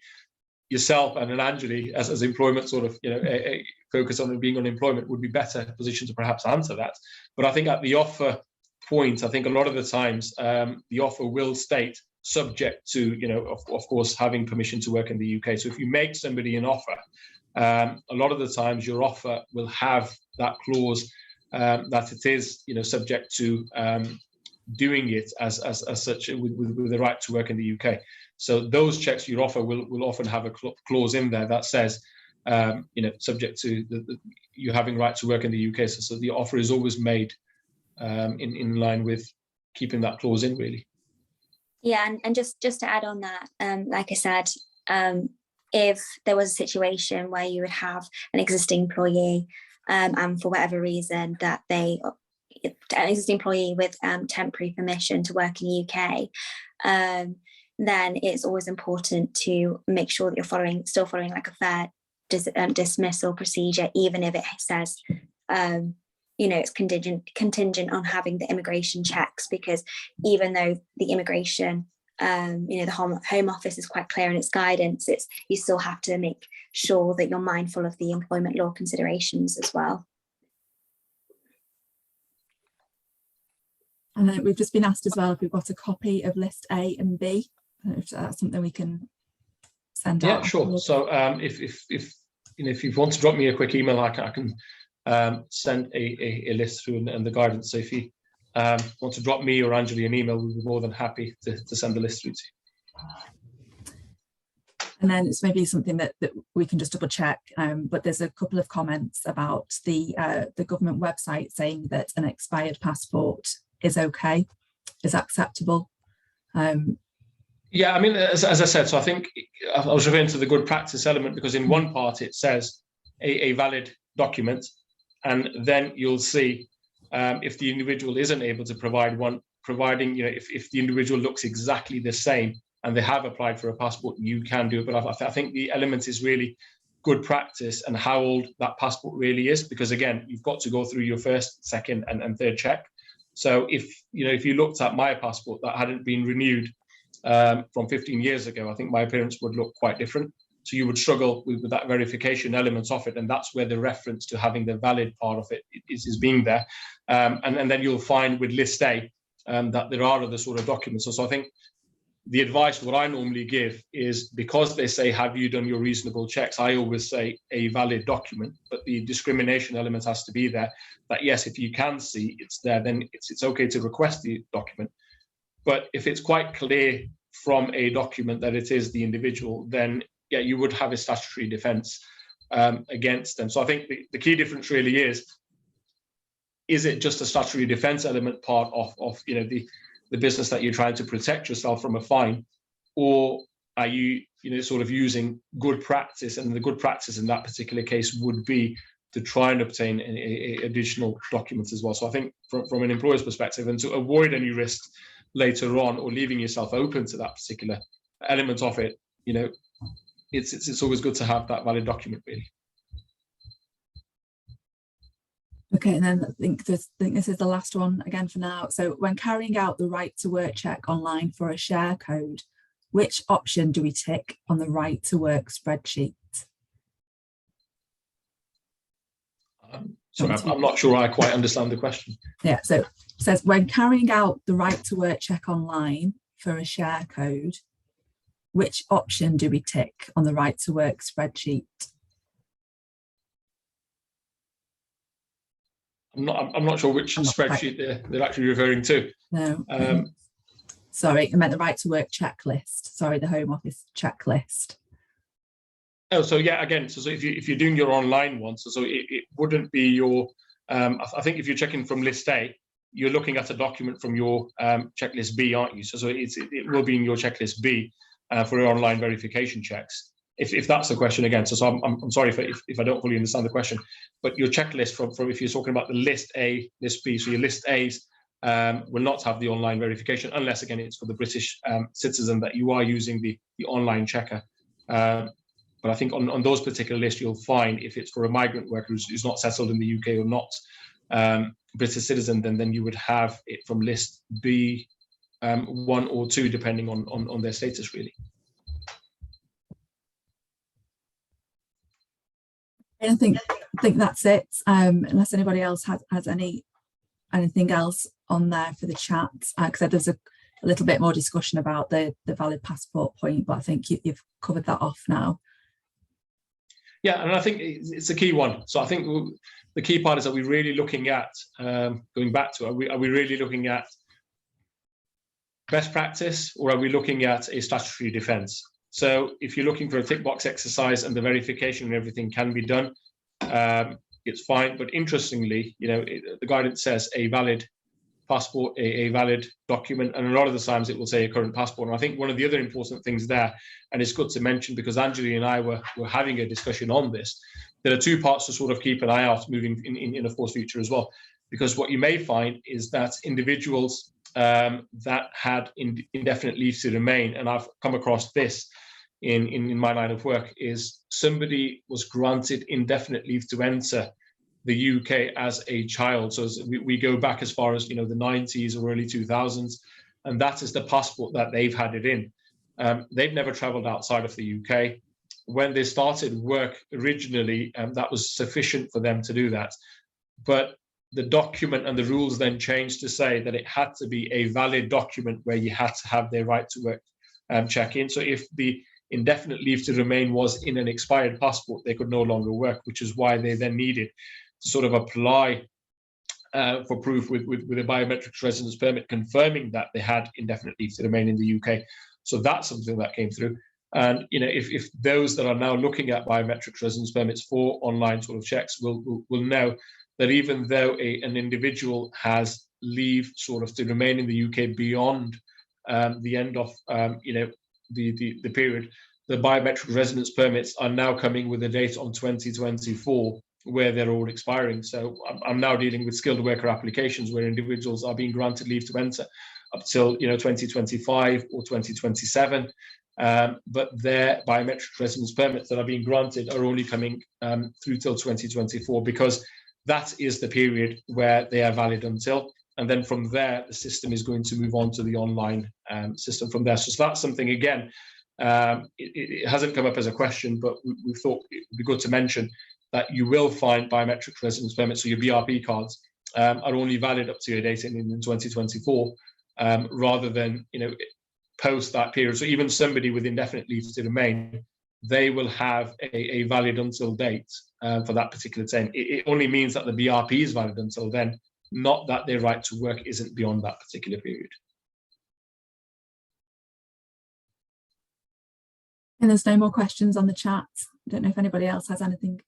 yourself and Anjali, as employment sort of, a focus on being on employment, would be better positioned to perhaps answer that. But I think at the offer point, I think a lot of the times the offer will state subject to, of course, having permission to work in the UK. So if you make somebody an offer, a lot of the times your offer will have that clause that it is, subject to doing it as such with the right to work in the UK. So those checks your offer will often have a clause in there that says, subject to you having right to work in the UK. So the offer is always made in line with keeping that clause in, really. Yeah, and just to add on that, like I said, if there was a situation where you would have an existing employee and for whatever reason that an existing employee with temporary permission to work in the UK, then it's always important to make sure that you're still following like a fair dismissal procedure, even if it says it's contingent on having the immigration checks, because even though the immigration, the Home Office is quite clear in its guidance, you still have to make sure that you're mindful of the employment law considerations as well. And we've just been asked as well if we've got a copy of list A and B. I don't know if that's something we can send out. Yeah, sure. So if you want to drop me a quick email, I can send a list through and the guidance. So if you want to drop me or Anjali an email, we'll be more than happy to send the list through to you. And then it's maybe something that we can just double check, but there's a couple of comments about the government website saying that an expired passport is okay, is acceptable. Yeah, I mean, as I said, so I think I was referring to the good practice element, because in one part it says a valid document, and then you'll see if the individual isn't able to provide one, providing, if the individual looks exactly the same and they have applied for a passport, you can do it. But I think the element is really good practice and how old that passport really is, because again, you've got to go through your first, second and third check. So if you looked at my passport that hadn't been renewed from 15 years ago, I think my appearance would look quite different. So you would struggle with that verification element of it, and that's where the reference to having the valid part of it is being there. And then you'll find with list A that there are other sort of documents. So I think the advice what I normally give is, because they say, have you done your reasonable checks? I always say a valid document, but the discrimination element has to be there. That yes, if you can see it's there, then it's okay to request the document. But if it's quite clear from a document that it is the individual, then yeah, you would have a statutory defence against them. So I think the key difference really is it just a statutory defence element part of the business that you're trying to protect yourself from a fine, or are you sort of using good practice? And the good practice in that particular case would be to try and obtain additional documents as well. So I think from an employer's perspective, and to avoid any risks later on or leaving yourself open to that particular element of it, it's always good to have that valid document, really. Okay, and then I think this is the last one again for now. So when carrying out the right to work check online for a share code, which option do we tick on the right to work spreadsheet? Sorry, I'm not sure I quite understand the question. Yeah, so it says when carrying out the right to work check online for a share code, which option do we tick on the right to work spreadsheet? I'm not sure which spreadsheet they're actually referring to. No. Sorry, I meant the right to work checklist. Sorry, the Home Office checklist. Oh, so yeah, again, so if you're doing your online one, so it wouldn't be your. I think if you're checking from list A, you're looking at a document from your checklist B, aren't you? So it will be in your checklist B for your online verification checks. If that's the question again, so I'm sorry if I don't fully understand the question, but your checklist from if you're talking about the list A, list B, so your list A's will not have the online verification unless again it's for the British citizen that you are using the online checker. But I think on those particular lists, you'll find if it's for a migrant worker who's not settled in the UK or not British citizen, then you would have it from list B 1 or 2, depending on their status, really. I think that's it. Unless anybody else has anything else on there for the chat, because there's a little bit more discussion about the valid passport point, but I think you've covered that off now. Yeah, and I think it's a key one. So I think the key part is that we're really looking at going back to are we really looking at best practice, or are we looking at a statutory defence? So if you're looking for a tick box exercise and the verification and everything can be done, it's fine. But interestingly, the guidance says a valid passport, a valid document, and a lot of the times it will say a current passport. And I think one of the other important things there, and it's good to mention because Anjali and I were having a discussion on this, there are 2 parts to sort of keep an eye out moving in of course future as well, because what you may find is that individuals that had indefinite leave to remain, and I've come across this in my line of work, is somebody was granted indefinite leave to enter the UK as a child. So as we go back as far as the 90s or early 2000s, and that is the passport that they've had it in. They've never travelled outside of the UK. When they started work originally, that was sufficient for them to do that. But the document and the rules then changed to say that it had to be a valid document where you had to have their right to work check in. So if the indefinite leave to remain was in an expired passport, they could no longer work, which is why they then needed to sort of apply for proof with a biometric residence permit confirming that they had indefinite leave to remain in the UK. So that's something that came through. And if those that are now looking at biometric residence permits for online sort of checks will know that even though an individual has leave sort of to remain in the UK beyond the end of the period, the biometric residence permits are now coming with a date on 2024 where they're all expiring. So I'm now dealing with skilled worker applications where individuals are being granted leave to enter up till 2025 or 2027, but their biometric residence permits that are being granted are only coming through till 2024, because that is the period where they are valid until. And then from there, the system is going to move on to the online system from there. So that's something, again, it hasn't come up as a question, but we thought it would be good to mention that you will find biometric residence permits, so your BRP cards, are only valid up to your date in 2024, rather than post that period. So even somebody with indefinite leave to remain, they will have a valid until date for that particular time. It only means that the BRP is valid until then, not that their right to work isn't beyond that particular period. And there's no more questions on the chat. I don't know if anybody else has anything.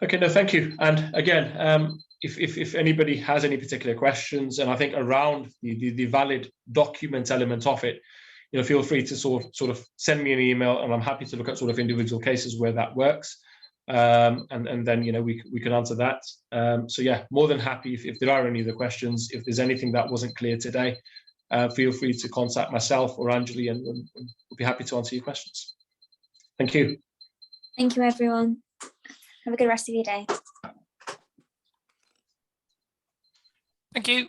Okay, no, thank you. And again, if anybody has any particular questions, and I think around the valid document element of it, feel free to sort of send me an email, and I'm happy to look at sort of individual cases where that works, and then we can answer that. So yeah, more than happy if there are any other questions. If there's anything that wasn't clear today, feel free to contact myself or Anjali, and we'll be happy to answer your questions. Thank you. Thank you, everyone. Have a good rest of your day. Thank you.